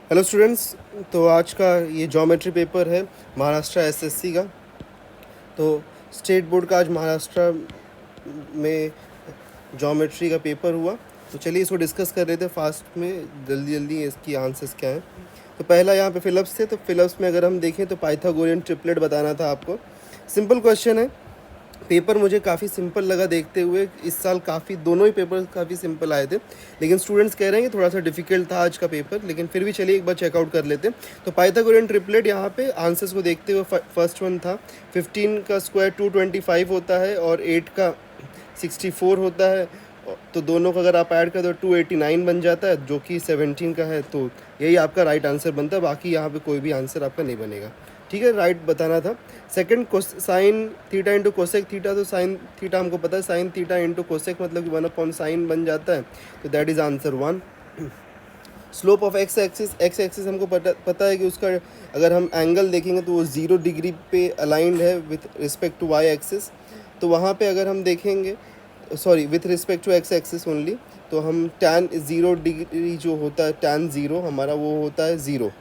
Hello students. तो आज का ये ज्योमेट्री पेपर है महाराष्ट्र एसएससी का। तो स्टेट बोर्ड का आज महाराष्ट्र में ज्योमेट्री का पेपर हुआ। तो चलिए इसको डिस्कस कर रहे थे फास्ट में, जल्दी जल्दी इसकी आंसर्स क्या हैं। तो पहला यहाँ पे फिलिप्स थे। तो फिलिप्स में अगर हम देखें तो पाइथागोरियन ट्रिपलेट बताना था आपको। सिंपल क्वेश्चन है। पेपर मुझे काफ़ी सिंपल लगा देखते हुए। इस साल काफ़ी दोनों ही पेपर काफ़ी सिंपल आए थे, लेकिन स्टूडेंट्स कह रहे हैं कि थोड़ा सा डिफिकल्ट था आज का पेपर, लेकिन फिर भी चलिए एक बार चेकआउट कर लेते हैं। तो पाइथागोरियन ट्रिपलेट यहाँ पे आंसर्स को देखते हुए फर्स्ट वन था 15 का स्क्वायर 225 होता है और 8 का 64 होता है। तो दोनों का अगर आप ऐड कर दो 289 बन जाता है, जो कि 17 का है। तो यही आपका राइट आंसर बनता है, बाकी यहाँ पे कोई भी आंसर आपका नहीं बनेगा। ठीक है, राइट बताना था। Second, sine theta into cosec theta. तो साइन थीटा हमको पता है, साइन थीटा इंटू कोसेक मतलब कि 1/sin बन जाता है। तो that is answer 1। Slope of x axis हमको पता है कि उसका अगर हम एंगल देखेंगे तो वो 0 डिग्री पे अलाइंड है with respect to Y axis. तो वहाँ पे अगर हम देखेंगे, sorry, with respect to X axis only, तो हम tan 0 डिग्री जो होता है, tan 0 हमारा वो होता है 0।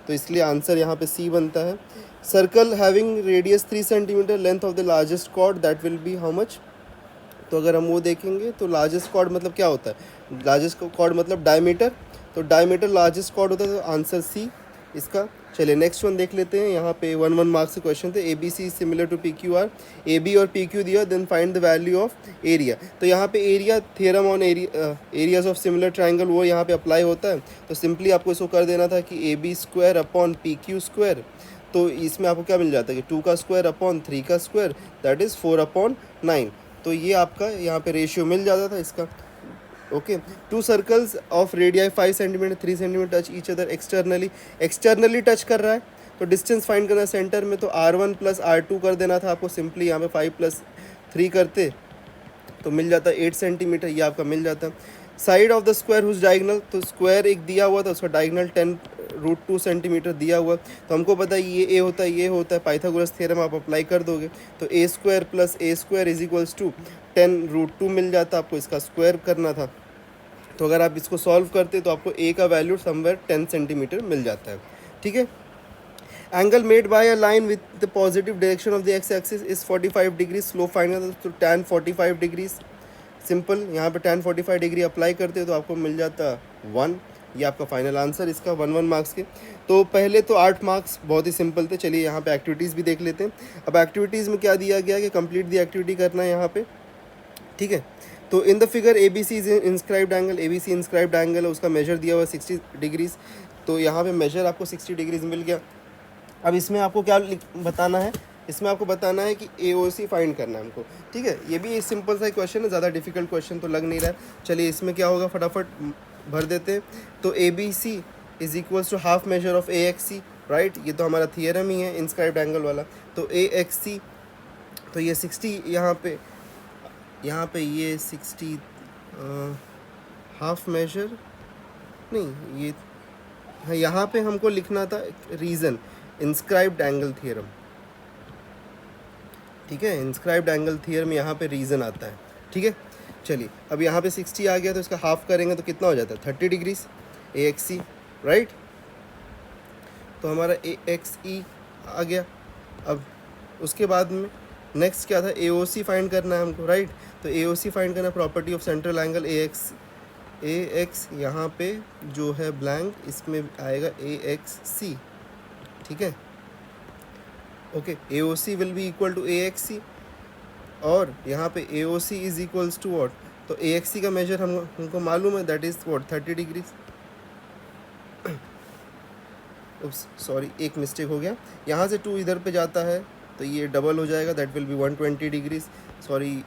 तो इसलिए आंसर यहाँ पे सी बनता है। Circle having radius 3 centimetre, length of the largest chord that will be how much. तो अगर हम वो देखेंगे तो लार्जेस्ट कॉर्ड मतलब क्या होता है, लार्जेस्ट कॉर्ड मतलब डायमीटर। तो डायमीटर लार्जेस्ट कॉर्ड होता है, तो आंसर सी इसका। चलिए नेक्स्ट वन देख लेते हैं। यहाँ पे 1 मार्क्स के क्वेश्चन थे। A B C similar to P Q R. A B और पी क्यू दिया, then find the value of area. तो यहाँ पे area theorem on areas of similar triangle वो यहाँ पे अप्लाई होता है। तो सिंपली आपको इसको कर देना था कि A B square upon P Q square. तो इसमें आपको क्या मिल जाता है कि 2 का स्क्वायर अपॉन 3 का स्क्वायर, दैट इज़ 4/9। तो ये आपका यहाँ पे रेशियो मिल जाता था इसका। Okay, 2 circles of radii 5 centimetre 3 centimetre touch each other externally touch कर रहा है। तो डिस्टेंस फाइंड करना है सेंटर में। तो R1 + R2 कर देना था आपको। सिंपली यहाँ पे 5 + 3 करते तो मिल जाता 8 सेंटीमीटर, ये आपका मिल जाता। Side of the square whose diagonal. तो स्क्वायर एक दिया हुआ था, उसका डायगनल 10√2 सेंटीमीटर दिया हुआ। तो हमको पता है ये ए होता है, ये होता है। पाइथागोरस थ्योरम आप अप्लाई कर दोगे तो a² + a² = 10√2 मिल जाता। आपको इसका स्क्वायर करना था। तो अगर आप इसको सॉल्व करते तो आपको a का वैल्यू समवेयर 10 सेंटीमीटर मिल जाता है। ठीक है। Angle made by a line with the positive direction of the x axis is 45 degree. Slope find करना तो tan 45 डिग्री। सिंपल, यहाँ पे tan 45 डिग्री अप्लाई करते हो तो आपको मिल जाता 1। ये आपका फाइनल आंसर इसका 1 मार्क्स के। तो पहले तो 8 मार्क्स बहुत ही सिंपल थे। चलिए यहाँ पे एक्टिविटीज़ भी देख लेते हैं। अब एक्टिविटीज़ में क्या दिया गया कि कंप्लीट दी एक्टिविटी करना है यहाँ पे। ठीक है। तो in the figure A B C is inscribed angle. A B C inscribed angle है, उसका मेजर दिया हुआ 60 डिग्रीज। तो यहाँ पे मेजर आपको 60 डिग्रीज मिल गया। अब इसमें आपको क्या बताना है, इसमें आपको बताना है कि AOC फाइंड करना है हमको। ठीक है, ये भी एक सिंपल सा क्वेश्चन है, ज़्यादा डिफिकल्ट क्वेश्चन तो लग नहीं रहा है। चलिए इसमें क्या होगा फटाफट भर देते हैं। तो ABC = half measure of AXC, right. ये तो हमारा थियरम ही है इंस्क्राइब्ड एंगल वाला। तो AXC, तो ये 60 यहाँ पे ये 60 हाफ मेजर नहीं, ये हाँ, यहाँ पे हमको लिखना था रीज़न इंस्क्राइब्ड एंगल थियरम। ठीक है, इंस्क्राइब्ड एंगल थियरम यहाँ पे रीज़न आता है। ठीक है, चलिए अब यहाँ पे 60 आ गया तो इसका हाफ करेंगे तो कितना हो जाता है 30 डिग्रीज AXC, राइट। तो हमारा AXE आ गया। अब उसके बाद में नेक्स्ट क्या था, AOC फाइंड करना है हमको, राइट। तो AOC फाइंड करना, property of central angle AX यहाँ पे जो है ब्लैंक, इसमें आएगा AXC। ठीक है, okay. AOC will be equal to AXC और यहाँ पे AOC is equals to what. तो AXC का मेजर हमको मालूम है, that is what 30 degree. Sorry, एक मिस्टेक हो गया, यहाँ से 2 इधर पे जाता है तो ये डबल हो जाएगा, that will B 120 degrees. Sorry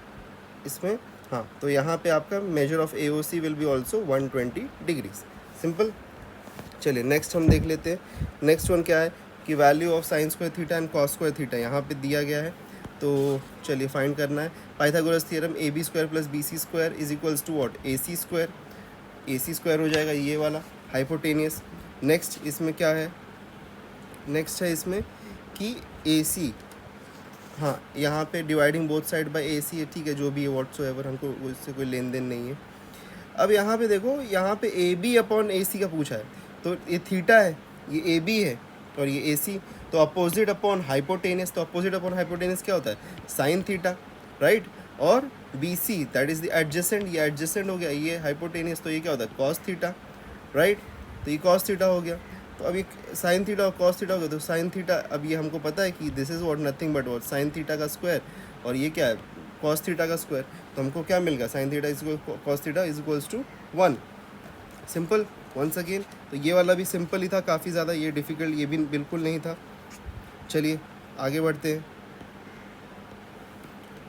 इसमें, हाँ। तो यहाँ पे आपका measure of AOC will B also 120 degrees. Simple. चलिए नेक्स्ट हम देख लेते हैं। नेक्स्ट वन क्या है कि value of sine square theta and cos square theta यहाँ पे दिया गया है। तो चलिए फाइंड करना है। Pythagoras theorem AB² + BC² = what AC²। AC² हो जाएगा ये वाला हाइपोटेनियस। नेक्स्ट इसमें क्या है, नेक्स्ट है इसमें कि AC, हाँ, यहाँ पे dividing both side by AC है। ठीक है, जो भी है व्हाट्सोएवर, हमको उससे कोई लेन देन नहीं है। अब यहाँ पे देखो, यहाँ पे AB/AC का पूछा है। तो ये थीटा है, ये ए बी है और ये ए सी, तो अपोजिट अपॉन हाइपोटेनियस, तो अपोजिट अपॉन हाइपोटेनियस क्या होता है, साइन थीटा, राइट। और B C that is the adjacent, ये एडजेसेंट हो गया, ये हाइपोटेनियस, तो ये क्या होता है, कॉस थीटा, राइट। तो ये कॉस थीटा हो गया। तो अब ये साइन थीटा और कॉस थीटा हो गया, तो साइन थीटा, अब ये हमको पता है कि this is what nothing but what sine theta का स्क्वायर, और ये क्या है, कॉस थीटा का स्क्वायर। तो हमको क्या मिल गया, sine theta is equal cos theta is equals to 1। Simple once again. तो ये वाला भी सिंपल ही था काफ़ी ज़्यादा, ये डिफ़िकल्ट ये भी बिल्कुल नहीं था। चलिए आगे बढ़ते हैं,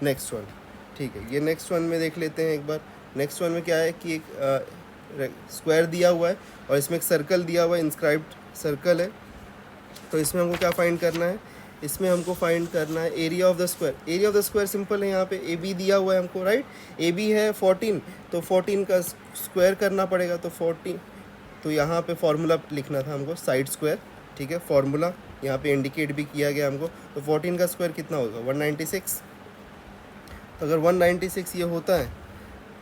नेक्स्ट वन। ठीक है, ये नेक्स्ट वन में देख लेते हैं एक बार। नेक्स्ट वन में क्या है कि एक स्क्वायर दिया हुआ है और इसमें एक सर्कल दिया हुआ है, इंस्क्राइब्ड सर्कल है। तो इसमें हमको क्या फाइंड करना है, इसमें हमको फाइंड करना है area of the square. Area of the square simple है, यहाँ पे ए बी दिया हुआ है हमको, राइट। ए बी है 14, तो 14 का स्क्वायर करना पड़ेगा, तो 14, तो यहाँ पे फॉर्मूला लिखना था हमको, साइड स्क्वायर, ठीक है। फॉर्मूला यहाँ पे इंडिकेट भी किया गया हमको। तो 14 का स्क्वायर कितना होगा, 196। तो अगर 196 ये होता है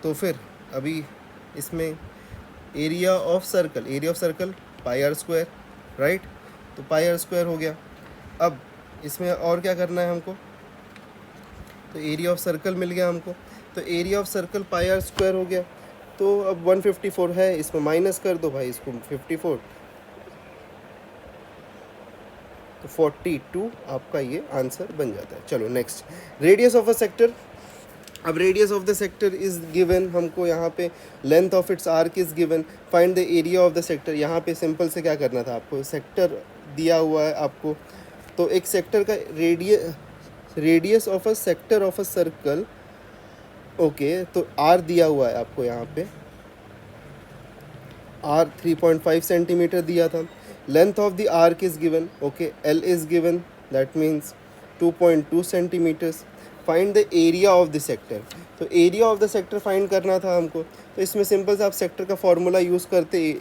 तो फिर अभी इसमें area of circle pi R square, right. तो पाई आर स्क्वायर हो गया। अब इसमें और क्या करना है हमको, तो एरिया ऑफ सर्कल मिल गया हमको, तो area of circle pi R square हो गया। तो अब 154 है, इसमें माइनस कर दो भाई इसको 54, तो 42 आपका ये आंसर बन जाता है। चलो next, radius of a sector. अब radius of the sector is given हमको, यहाँ पे length of its arc is given, find the area of the sector. यहाँ पे सिंपल से क्या करना था आपको, सेक्टर दिया हुआ है आपको, तो एक सेक्टर का radius of a sector of a circle, okay. तो आर दिया हुआ है आपको, यहाँ पे आर 3.5 सेंटीमीटर दिया था। Length of the arc is given, okay, L is given, that means 2.2 centimetres. Find the area of the sector, तो area of the sector find करना था हमको। तो इसमें सिंपल से आप सेक्टर का फॉर्मूला यूज़ करते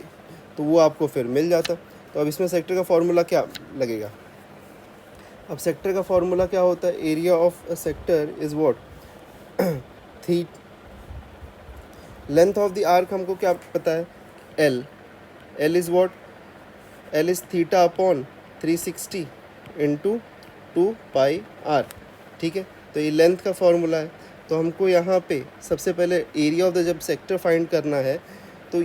तो वो आपको फिर मिल जाता। तो अब इसमें सेक्टर का फॉर्मूला क्या लगेगा, अब सेक्टर का फॉर्मूला क्या होता है, area of a sector is what, the length of the arc हमको क्या पता है, L is what, L is theta upon 360 into 2 pi R, ठीक है। तो ये लेंथ का फॉर्मूला है। तो हमको यहाँ पे सबसे पहले एरिया ऑफ द जब सेक्टर फाइंड करना है, तो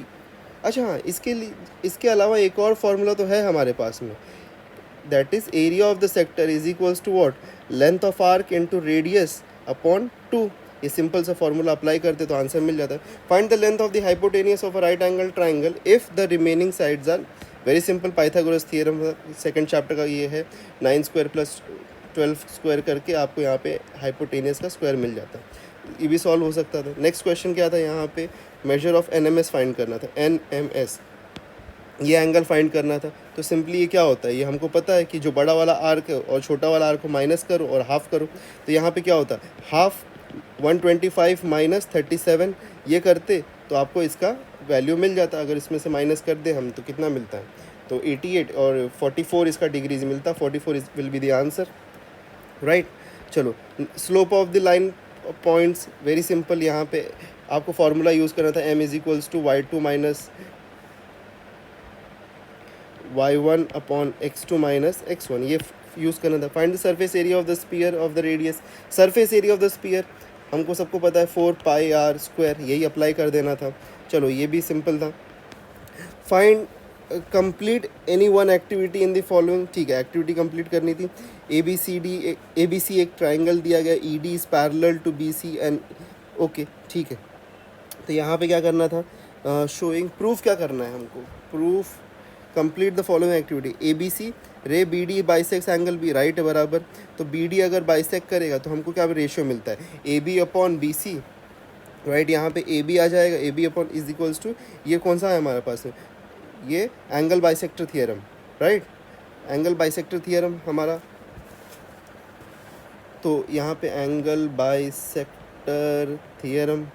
अच्छा हाँ, इसके अलावा एक और फार्मूला तो है हमारे पास में, that is area of the sector is equals to what, length of arc into radius upon 2। ये सिंपल सा फॉर्मूला अप्लाई करते तो आंसर मिल जाता है। Find the length of the hypotenuse of a right angle triangle if the remaining sides are, very simple Pythagoras theorem, second chapter का ये है, 9 स्क्वायर प्लस 12 स्क्वायर करके आपको यहाँ पे हाइपोटेनियस का स्क्वायर मिल जाता है। ये भी सॉल्व हो सकता था। नेक्स्ट क्वेश्चन क्या था, यहाँ पे मेजर ऑफ NMS फाइंड करना था, NMS, ये एंगल फाइंड करना था। तो सिंपली ये क्या होता है, ये हमको पता है कि जो बड़ा वाला आर्क है और छोटा वाला आर्क को माइनस करो और हाफ करो, तो यहाँ पे क्या होता है, हाफ 125 माइनस 37, ये करते तो आपको इसका वैल्यू मिल जाता। अगर इसमें से माइनस कर दे हम तो कितना मिलता है, तो 88 और 44 इसका डिग्रीज मिलता, 44 will be the answer, right. चलो, slope of the line points, very simple, यहाँ पे आपको फार्मूला यूज़ करना था, m is equals to y2 minus y1 upon x2 minus x1, ये यूज़ करना था। Find the surface area of the sphere of the radius, surface area of the sphere हमको सबको पता है 4 पाई आर स्क्वायर, यही अप्लाई कर देना था। चलो ये भी सिंपल था। Find complete any one activity in the following, ठीक है, एक्टिविटी कंप्लीट करनी थी। ABC एक ट्राइंगल दिया गया, ED is parallel to BC and, okay ठीक है। तो यहाँ पे क्या करना था, शोइंग, प्रूफ क्या करना है हमको, proof complete the following activity. ABC रे BD bisects angle B, right है बराबर। तो BD अगर बाइसेक्ट करेगा तो हमको क्या रेशियो मिलता है, AB अपॉन BC, राइट। यहाँ पे AB आ जाएगा, AB upon is equals to, ये कौन सा है हमारे पास में, ये angle bisector theorem, right, angle bisector theorem हमारा। तो यहाँ पे एंगल बाइसेक्टर थियरम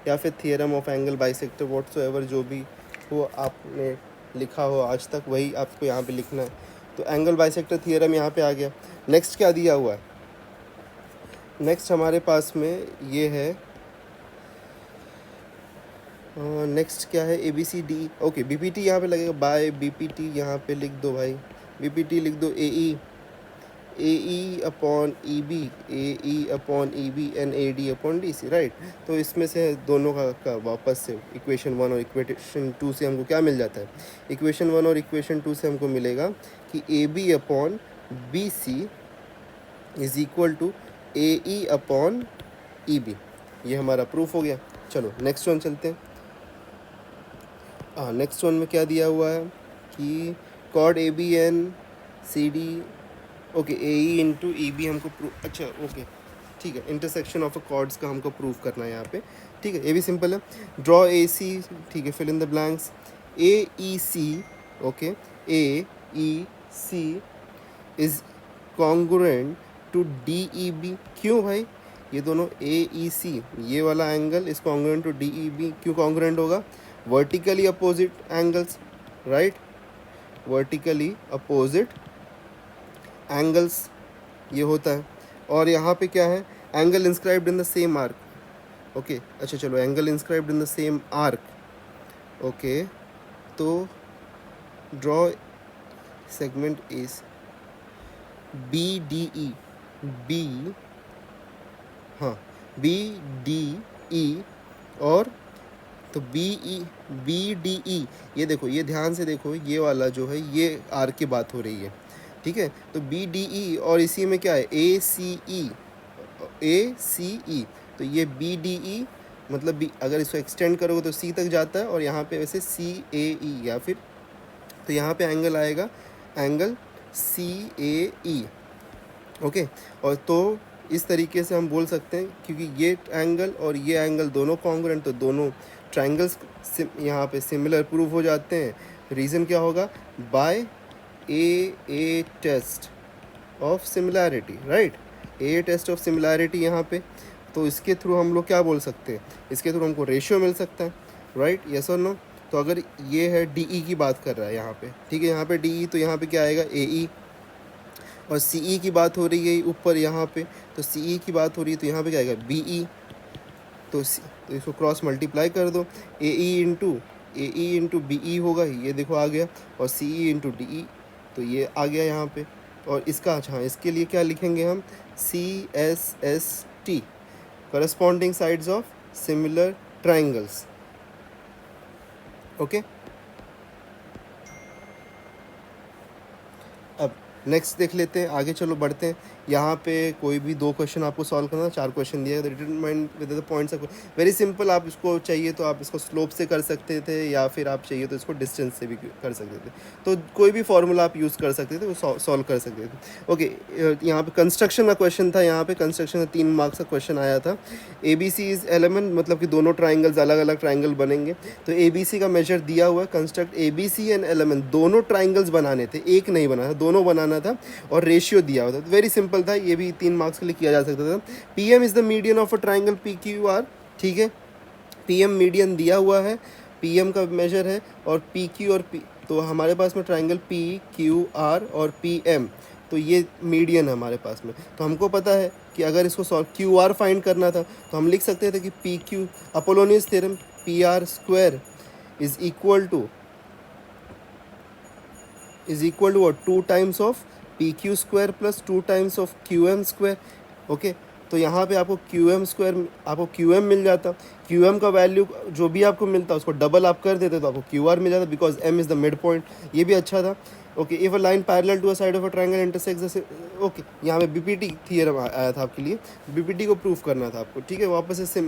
या फिर theorem of angle bisector, whatsoever जो भी हो आपने लिखा हो आज तक, वही आपको यहाँ पे लिखना है। तो एंगल बाइसेक्टर थियरम यहाँ पे आ गया। नेक्स्ट क्या दिया हुआ है, नेक्स्ट हमारे पास में ये है नेक्स्ट क्या है, A B C D, okay B P T यहाँ पे लगेगा, बाय बी पी टी यहाँ पे लिख दो भाई, बी पी टी लिख दो A E upon E B, A E upon E B and A D upon D C, right. तो इसमें से दोनों का वापस से इक्वेशन 1 और इक्वेशन 2 से हमको क्या मिल जाता है, इक्वेशन 1 और इक्वेशन 2 से हमको मिलेगा कि A B upon B C is equal to A E upon E B. ये हमारा प्रूफ हो गया। चलो नेक्स्ट वन चलते हैं। नेक्स्ट वन में क्या दिया हुआ है कि कॉड A B and C D, okay A E into E B हमको प्रूफ, अच्छा ओके ठीक है, इंटरसेक्शन ऑफ अ कॉर्ड्स का हमको प्रूफ करना है यहाँ पे, ठीक है, ये भी सिंपल है। ड्रॉ ए सी, ठीक है, fill in the blanks, A E C, okay A E C is congruent to D E B. क्यों भाई, ये दोनों ए ई सी, ये वाला angle is congruent to D E B, क्यों कॉन्ग्रुएंट होगा, vertically opposite angles, right, vertically opposite angles ये होता है। और यहाँ पे क्या है, angle inscribed in the same arc, okay अच्छा चलो, angle inscribed in the same arc, okay तो draw segment is B D E, B, हाँ बी डी ई, और तो बी डी ई, ये देखो, ये ध्यान से देखो, ये वाला जो है ये आर की बात हो रही है, ठीक है, तो बी डी ई, और इसी में क्या है ए सी ई, ए सी ई, तो ये बी डी ई मतलब बी, अगर इसको एक्सटेंड करोगे तो सी तक जाता है, और यहाँ पे वैसे सी ए ई, या फिर तो यहाँ पे एंगल आएगा, एंगल सी ए ई, ओके। और तो इस तरीके से हम बोल सकते हैं, क्योंकि ये एंगल और ये एंगल दोनों कॉन्ग्रुएंट, तो दोनों ट्राइंगल्स यहाँ पे सिमिलर प्रूव हो जाते हैं। रीज़न क्या होगा, by a test of similarity, right, a test of similarity यहाँ पे, तो इसके थ्रू हम लोग क्या बोल सकते हैं, इसके थ्रू हमको रेशियो मिल सकता है, राइट, यस और नो। तो अगर ये है डी ई की बात कर रहा है यहाँ पे, ठीक है, यहाँ पे डी ई, तो यहाँ पे क्या आएगा ए ई, और सी ई की बात हो रही है ऊपर यहाँ पे, तो सी ई की बात हो रही है, तो यहाँ पे क्या आएगा बी ई, तो इसको क्रॉस मल्टीप्लाई कर दो, A E into B E होगा, ये देखो आ गया, और सी ई इंटू डी ई, तो ये आ गया यहाँ पे। और इसका अच्छा, इसके लिए क्या लिखेंगे हम, C S S T, corresponding sides of similar triangles, okay. अब नेक्स्ट देख लेते हैं, आगे चलो बढ़ते हैं। यहाँ पे कोई भी 2 क्वेश्चन आपको सॉल्व करना, 4 क्वेश्चन दिया है, determine with the points, very simple. आप इसको चाहिए तो आप इसको स्लोप से कर सकते थे, या फिर आप चाहिए तो इसको डिस्टेंस से भी कर सकते थे, तो कोई भी फॉर्मूला आप यूज़ कर सकते थे, वो सॉल्व कर सकते थे, ओके। यहाँ पे कंस्ट्रक्शन का क्वेश्चन था, यहाँ पे कंस्ट्रक्शन का 3 मार्क्स का क्वेश्चन आया था। A B C is element, मतलब कि दोनों ट्राइंगल्स अलग अलग ट्राइंगल बनेंगे, तो ए बी सी का मेजर दिया हुआ है, construct A B C and element, दोनों ट्राइंगल्स बनाने थे, एक नहीं बनाना था, दोनों बनाना था, और रेशियो दिया हुआ था, तो वेरी सिंपल था, ये भी 3 मार्क्स के लिए किया जा सकता था। P M is the median of a triangle P Q R, ठीक है, पी एम मीडियन दिया हुआ है, पी एम का मेजर है, और पी क्यू और पी, तो हमारे पास में ट्राइंगल पी क्यू आर और पी एम, तो ये मीडियन है हमारे पास में। तो हमको पता है कि अगर इसको सॉल्व क्यू आर फाइंड करना था, तो हम लिख सकते थे कि P Q, Apollonius theorem, P R square is equal to 2 times of P Q square plus 2 times of Q M square, okay. तो यहाँ पे आपको क्यू एम स्क्वायर, आपको क्यू एम मिल जाता, क्यू एम का वैल्यू जो भी आपको मिलता उसको डबल आप कर देते तो आपको क्यू आर मिल जाता, because M is the mid point, ये भी अच्छा था, okay. If a line parallel to a side of a triangle intersects, okay, यहाँ पे बीपीटी थ्योरम आया था आपके लिए, बीपीटी को प्रूफ करना था आपको, ठीक है। वापस से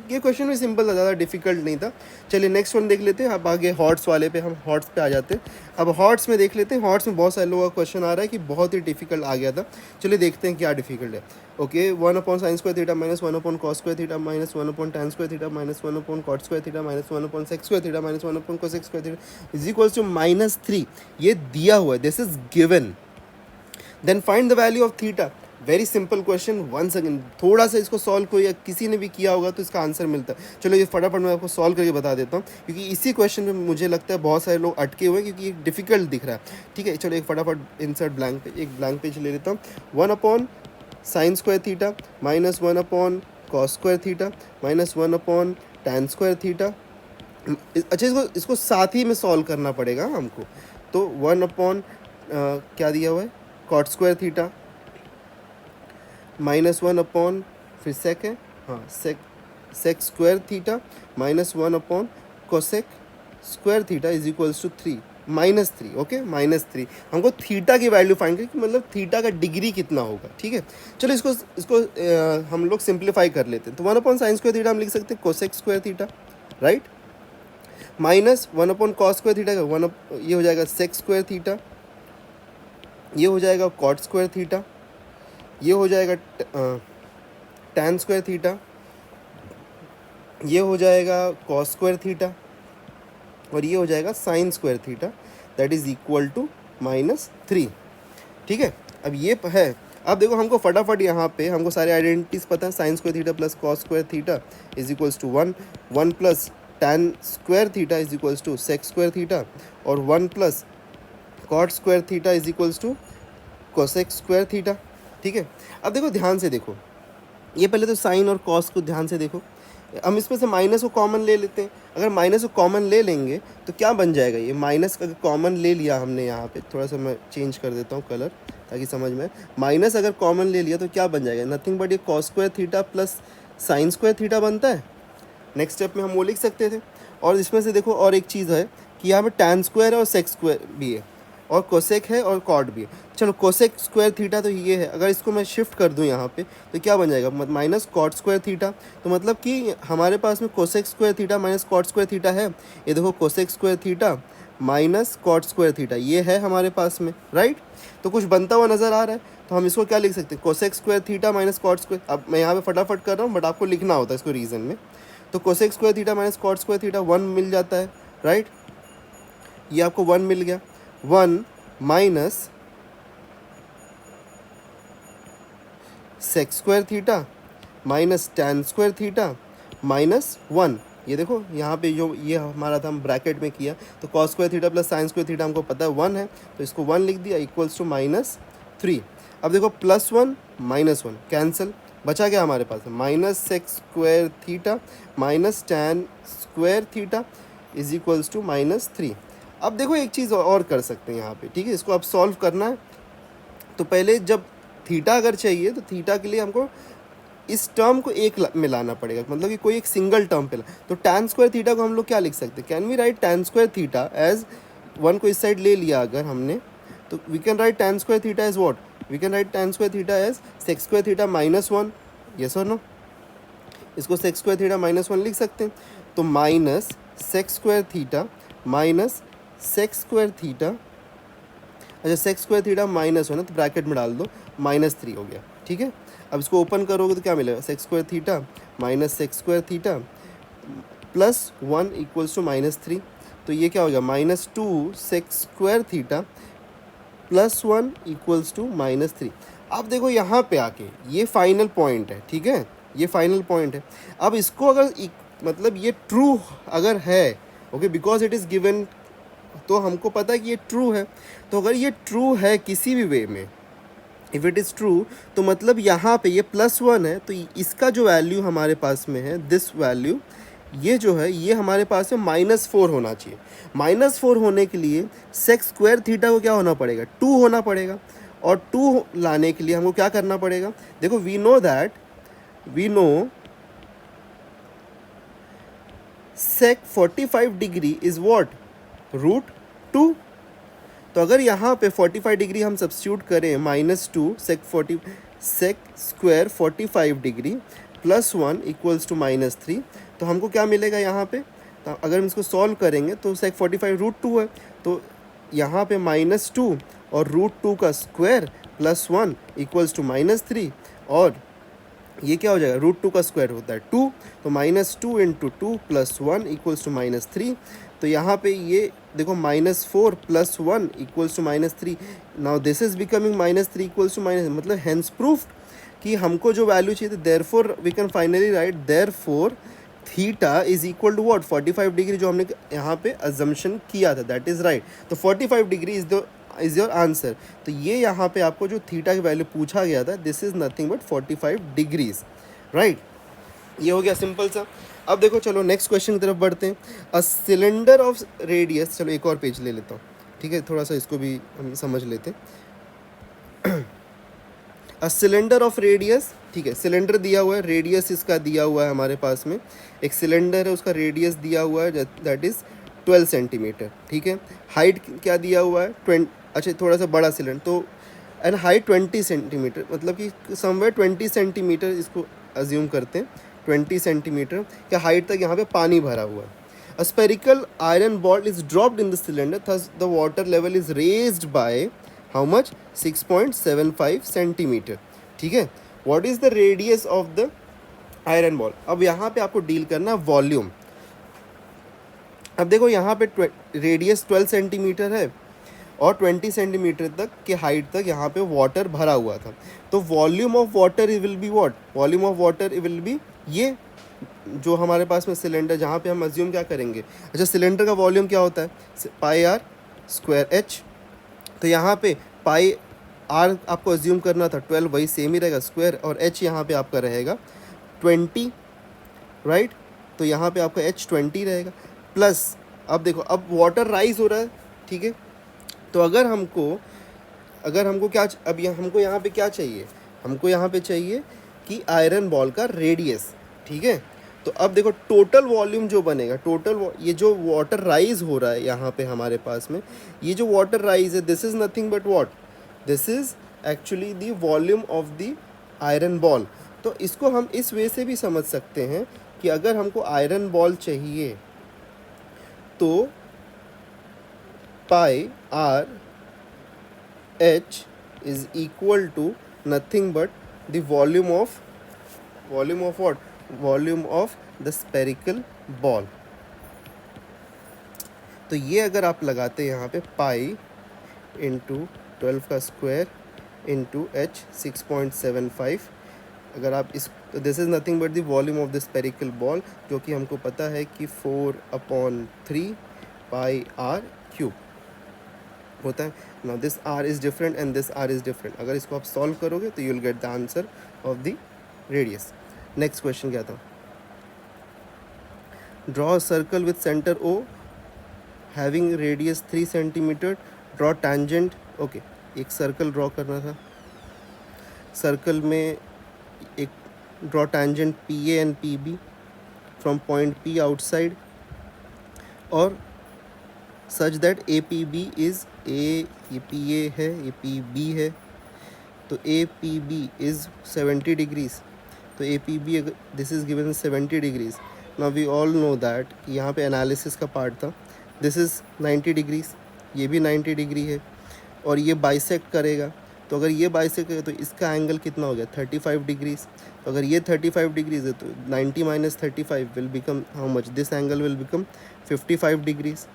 ये क्वेश्चन भी सिंपल था, ज़्यादा डिफिकल्ट नहीं था। चलिए नेक्स्ट वन देख लेते हैं। अब आगे हॉट्स वाले पे, हम हॉट्स पे आ जाते हैं। अब हॉट्स में देख लेते हैं, हॉट्स में बहुत सारे लोगों का क्वेश्चन आ रहा है कि बहुत ही डिफिकल्ट आ गया था। चलिए देखते हैं क्या डिफिकल्ट है, okay. 1/sin² theta minus 1/cos² theta minus 1/tan² theta minus 1/cot² theta minus 1/sec² theta minus 1/cos² theta is equals to -3, ये दिया हुआ है, this is given. Then find the value of theta, very simple question, one second, थोड़ा सा इसको solve कोई या किसी ने भी किया होगा तो इसका आंसर मिलता है। चलो ये फटाफट मैं आपको सॉल्व करके बता देता हूँ, क्योंकि इसी क्वेश्चन में मुझे लगता है बहुत सारे लोग अटके हुए हैं, क्योंकि ये डिफिकल्ट दिख रहा है, ठीक है। चलो एक फटाफट इंसर्ट ब्लैंक पेज, एक ब्लैंक पेज ले लेता हूँ। 1/sin² theta minus 1/cos² theta minus 1/tan² theta अच्छा, इसको साथ ही में सॉल्व करना पड़ेगा हमको। तो 1 क्या दिया हुआ है, कॉट स्क्वायर थीटा -1 फिर सेक है, हाँ sec square theta -1 cosec square theta is equals to 3 -3। Okay, -3 हमको थीटा की वैल्यू फाइंड करें कि मतलब थीटा का डिग्री कितना होगा। ठीक है, चलो इसको हम लोग सिंप्लीफाई कर लेते हैं। तो 1/sin स्क्वायर थीटा हम लिख सकते हैं cosec square theta, right, -1/cos square theta का ये हो जाएगा सेक स्क्वायर थीटा, ये हो जाएगा कॉट स्क्वायर थीटा, ये हो जाएगा टैन स्क्वायर थीटा, ये हो जाएगा कॉस स्क्वायर थीटा, और ये हो जाएगा sine square theta, that is equal to -3। ठीक है, अब ये है। अब देखो हमको फटाफट यहाँ पे हमको सारे आइडेंटिटीज पता है। Sine square theta plus cos square theta is equals to 1 plus tan square theta is equals to sec square theta, और 1 plus cot square theta is equals to cosec square theta. ठीक है, अब देखो ध्यान से देखो, ये पहले तो साइन और कॉस को ध्यान से देखो। हम इसमें से माइनस को कॉमन ले लेते हैं। अगर माइनस को कॉमन ले लेंगे तो क्या बन जाएगा, ये माइनस अगर कॉमन ले लिया हमने, यहाँ पे थोड़ा सा मैं चेंज कर देता हूँ कलर ताकि समझ में। माइनस अगर कॉमन ले लिया तो क्या बन जाएगा, नथिंग बट ये cos square theta plus sign square theta बनता है। नेक्स्ट स्टेप में हम वो लिख सकते थे। और इसमें से देखो और एक चीज़ है कि यहाँ पे टैन स्क्वायर है और सेक स्क्वायर भी है, और कोसेक है और कॉट भी है। चलो कोसेक स्क्वायर थीटा तो ये है, अगर इसको मैं शिफ्ट कर दूँ यहाँ पे तो क्या बन जाएगा, माइनस कॉट स्क्वायर थीटा। तो मतलब कि हमारे पास में cosec square theta minus cot square theta है। ये देखो cosec square theta minus cot square theta ये है हमारे पास में, राइट। तो कुछ बनता हुआ नज़र आ रहा है, तो हम इसको क्या लिख सकते हैं, cosec square theta minus cot square. अब मैं यहाँ पे फटाफट कर रहा हूँ बट आपको लिखना होता है इसको रीज़न में। तो cosec square theta minus cot square theta 1 मिल जाता है, राइट। ये आपको 1 मिल गया। 1 minus sec square theta minus tan square theta -1। ये देखो यहाँ पे जो ये हमारा था हम ब्रैकेट में किया, तो cos square theta plus sign square theta हमको पता है 1 है, तो इसको 1 लिख दिया इक्वल्स टू -3। अब देखो +1 -1 कैंसिल, बचा क्या हमारे पास, minus sec square theta minus tan square theta is equals to -3। अब देखो एक चीज़ और कर सकते हैं यहाँ पे, ठीक है। इसको अब सॉल्व करना है तो पहले जब थीटा अगर चाहिए तो थीटा के लिए हमको इस टर्म को एक में लाना पड़ेगा, मतलब कि कोई एक सिंगल टर्म पे तो टैन स्क्वायर थीटा को हम लोग क्या लिख सकते हैं, can we write tan square theta as 1 को इस साइड ले लिया अगर हमने, तो we can write tan square theta as what, we can write tan square theta as sec square theta -1, yes और नो। इसको सेक स्क्वायर थीटा -1 लिख सकते हैं। तो minus sec square theta minus sec square theta, अच्छा sec square theta -1 है तो bracket में डाल दो, -3 हो गया, ठीक है। अब इसको ओपन करोगे तो क्या मिलेगा, sec square theta minus sec square theta +1 equals to -3। तो ये क्या हो गया, -2 sec square theta +1 equals to -3। अब देखो यहाँ पे आके ये फाइनल पॉइंट है, ठीक है, ये फाइनल पॉइंट है। अब इसको अगर मतलब ये ट्रू अगर है, okay, because it is given, तो हमको पता है कि ये ट्रू है। तो अगर ये ट्रू है किसी भी वे में, इफ़ इट इज़ ट्रू, तो मतलब यहाँ पे ये +1 है, तो इसका जो वैल्यू हमारे पास में है, दिस वैल्यू, ये जो है ये हमारे पास में -4 होना चाहिए। -4 होने के लिए सेक स्क्वायर थीटा को क्या होना पड़ेगा, 2 होना पड़ेगा। और 2 लाने के लिए हमको क्या करना पड़ेगा, देखो we know sec 45 degree is what, √2। तो अगर यहाँ पे 45 डिग्री हम सब्स्टिट्यूट करें, -2 sec square 45 degree +1 equals to -3, तो हमको क्या मिलेगा यहाँ पे, तो अगर हम इसको सॉल्व करेंगे तो सेक 45 √2 है, तो यहाँ पे -2 और √2 का स्क्वायर +1 इक्वल्स टू -3, और ये क्या हो जाएगा, √2 का स्क्वायर होता है 2, तो -2 × 2 + 1 इक्वल्स टू -3। तो यहाँ पे ये देखो -4 + 1 equals to -3। Now this is becoming -3 equals to मतलब हेंस प्रूफ कि हमको जो वैल्यू चाहिए थी, therefore we can finally write therefore theta is equal to what, 45 degree, जो हमने यहाँ पे अजम्पशन किया था, दैट इज़ राइट। तो 45 डिग्री इज़ योर आंसर। तो ये यहाँ पे आपको जो थीटा की वैल्यू पूछा गया था, this is nothing but 45 degrees, right. ये हो गया सिंपल सा। अब देखो चलो नेक्स्ट क्वेश्चन की तरफ बढ़ते हैं। अ सिलेंडर ऑफ रेडियस, चलो एक और पेज ले लेता हूँ, ठीक है, थोड़ा सा इसको भी हम समझ लेते हैं। अ सिलेंडर ऑफ रेडियस, ठीक है, सिलेंडर दिया हुआ है, रेडियस इसका दिया हुआ है हमारे पास में, एक सिलेंडर है उसका रेडियस दिया हुआ है दैट इज़ 12 सेंटीमीटर, ठीक है। हाइट क्या दिया हुआ है 20, अच्छा थोड़ा सा बड़ा सिलेंडर तो, एंड हाइट 20 सेंटीमीटर, मतलब कि समवेयर 20 सेंटीमीटर इसको अज्यूम करते हैं, 20 सेंटीमीटर क्या हाइट तक यहाँ पे पानी भरा हुआ है। A spherical iron ball is dropped in the cylinder, thus the water level is raised by how much? 6.75 centimetre, ठीक है। What is the radius of the iron ball? अब यहाँ पे आपको डील करना वॉल्यूम। अब देखो यहाँ पे रेडियस 12 सेंटीमीटर है और 20 सेंटीमीटर तक के हाइट तक यहाँ पे वाटर भरा हुआ था, तो volume of water will be what? Volume of water will be ये जो हमारे पास में सिलेंडर, जहाँ पे हम अज्यूम क्या करेंगे, अच्छा सिलेंडर का वॉल्यूम क्या होता है पाई आर स्क्वायर एच, तो यहाँ पे पाई आर आपको अज्यूम करना था 12, वही सेम ही रहेगा स्क्वायर, और एच यहाँ पे आपका रहेगा 20, राइट, तो यहाँ पे आपका एच 20 रहेगा प्लस, अब देखो अब वाटर राइज हो रहा है, ठीक है, तो अगर हमको क्या, अब हमको यहाँ पे क्या चाहिए, हमको यहाँ पे चाहिए कि आयरन बॉल का रेडियस, ठीक है। तो अब देखो टोटल वॉल्यूम जो बनेगा, ये जो वाटर राइज हो रहा है यहाँ पे हमारे पास में, ये जो वाटर राइज है this is nothing but what, this is actually the volume of the iron ball. तो इसको हम इस वे से भी समझ सकते हैं कि अगर हमको आयरन बॉल चाहिए तो pi R H is equal to nothing but the volume of what? Volume of the spherical ball. तो ये अगर आप लगाते हैं यहाँ पे पाई इंटू 12 का स्क्वायर इंटू एच 6.75, अगर आप इस, this is nothing but the volume of the spherical ball, जो कि हमको पता है कि 4/3 पाई आर क्यूब होता है। Now this R is different and this R is different, अगर इसको आप सॉल्व करोगे तो you will get the answer of the radius. Next question क्या था, draw a circle with centre O having radius 3 centimetre, draw tangent, okay, एक circle draw करना था, सर्कल में एक draw tangent P A and P B from point P outside, और such that A P B is A, ये P A है, ये P B है, तो A P B is 70 degrees, तो A P B this is given 70 degrees. Now we all know that यहाँ पे analysis का पार्ट था, दिस इज़ 90 डिग्रीज़, ये भी 90 डिग्री है, और ये बाइसेक्ट करेगा, तो अगर ये बाइसेक्ट करेगा तो इसका एंगल कितना हो गया 35 डिग्रीज़, तो अगर ये 35 डिग्रीज़ है तो 90 minus 35 will become how much, this angle will become 55 degrees.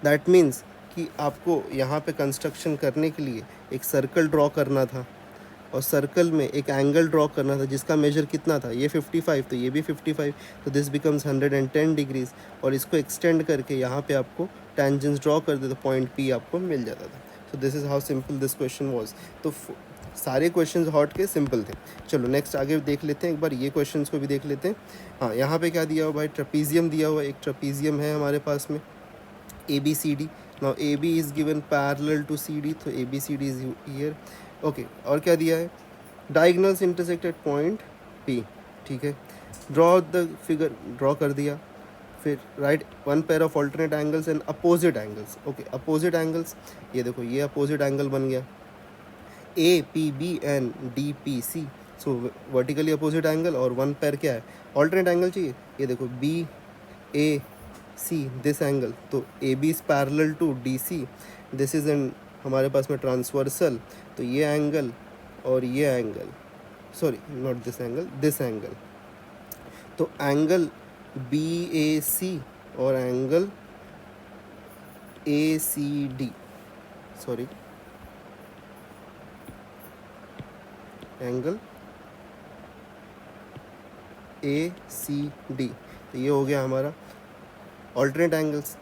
That means कि आपको यहाँ पे कंस्ट्रक्शन करने के लिए एक सर्कल ड्रॉ करना था, और सर्कल में एक एंगल ड्रॉ करना था जिसका मेजर कितना था, ये 55, तो ये भी 55, तो दिस बिकम्स 110 डिग्रीज़, और इसको एक्सटेंड करके यहाँ पे आपको टेंजेंस ड्रॉ कर दे तो पॉइंट पी आपको मिल जाता था। तो this is how simple this question was. तो सारे क्वेश्चन हॉट के सिंपल थे। चलो नेक्स्ट आगे देख लेते हैं, एक बार ये क्वेश्चन को भी देख लेते हैं। हाँ, यहाँ पे क्या दिया हुआ भाई, ट्रेपीजियम दिया हुआ है, एक ट्रेपीजियम है हमारे पास में, A B C D. Now A B is given parallel to C D, तो A B C D is here, okay. और क्या दिया है, diagonals intersect at point P, ठीक है। ड्रॉ द फिगर, ड्रॉ कर दिया, फिर right one pair of alternate angles and opposite angles, okay, opposite angles, ये देखो ये अपोजिट एंगल बन गया, A P B and D P C, so vertically opposite angle, और वन पेयर क्या है, ऑल्टरनेट एंगल चाहिए, ये देखो B A C this angle, तो A B is parallel to D C, this is an हमारे पास में ट्रांसवर्सल, तो ये एंगल और ये angle, sorry not this angle, this angle, तो एंगल बी ए सी और angle A C D, sorry angle A C D, तो ये हो गया हमारा alternate angles.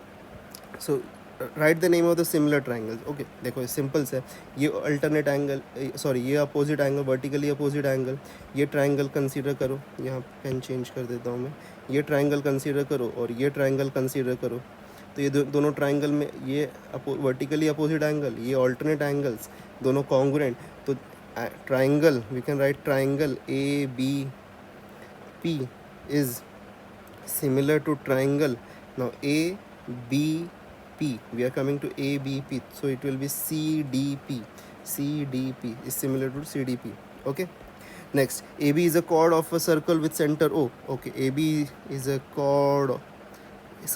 So right the name of the similar triangles. Okay, देखो ये simple से, ये अल्टरनेट एंगल, सॉरी ये opposite angle, vertically opposite angle, ये ट्राइंगल कंसीडर करो, यहाँ पेन चेंज कर देता हूँ मैं, ये ट्राइंगल कंसीडर करो और ये ट्राइंगल कंसीडर करो। तो ये दोनों ट्राइंगल में ये वर्टिकली अपोजिट एंगल, ये अल्टरनेट एंगल्स, दोनों कॉन्ग्रुएंट। तो triangle, we can write triangle A B P is similar to triangle. Now ABP, we are coming to ABP, so it will be CDP. CDP is similar to CDP. Okay, next AB is a chord of a circle with center O. Okay, AB is a chord,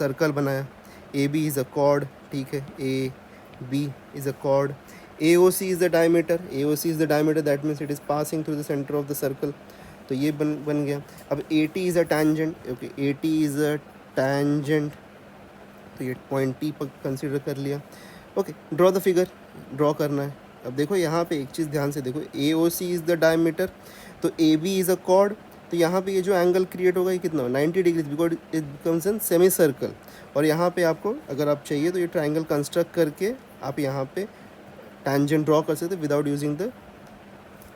circle बनाया, AB is a chord, ठीक है, AB is a chord, AOC is the diameter, AOC is the diameter, that means it is passing through the center of the circle. तो ये बन गया। अब AT is a tangent. Okay, AT is a tangent, तो ये point T पर consider कर लिया। Okay, draw the figure, draw करना है। अब देखो यहाँ पे एक चीज़ ध्यान से देखो, AOC इज़ द डायमीटर, तो AB इज़ अ कॉर्ड, तो यहाँ पे ये जो एंगल क्रिएट होगा ये कितना, 90 degrees, because it becomes N semi circle. और यहाँ पे आपको अगर आप चाहिए तो ये ट्राइंगल कंस्ट्रक्ट करके आप यहाँ पे टैंजेंट ड्रॉ कर सकते विदाउट यूजिंग द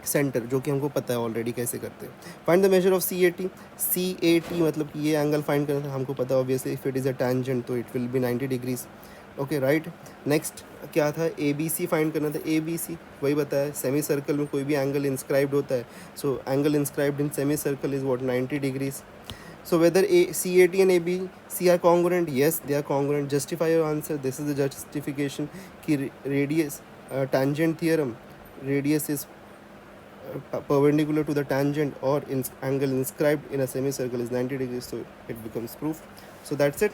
सेंटर, जो कि हमको पता है ऑलरेडी कैसे करते हैं। Find the measure of CAT। CAT मतलब कि ये एंगल फाइंड करना था, हमको पता है obviously, if it is a tangent तो it will be 90 degrees. Okay, right. Next क्या था, ABC फाइंड करना था। ABC वही बताया, सेमी सर्कल में कोई भी एंगल इंस्क्राइब्ड होता है, so angle inscribed in semi circle is what, 90 degrees. So whether CAT and ABC are congruent? Yes, they are congruent. Justify your answer. This is the justification कि radius, tangent theorem, radius is perpendicular to the tangent or angle inscribed in a semicircle is 90 degrees, so it becomes proof. So that's it.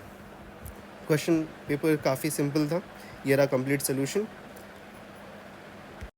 Question paper काफ़ी simple था, ये रहा complete solution.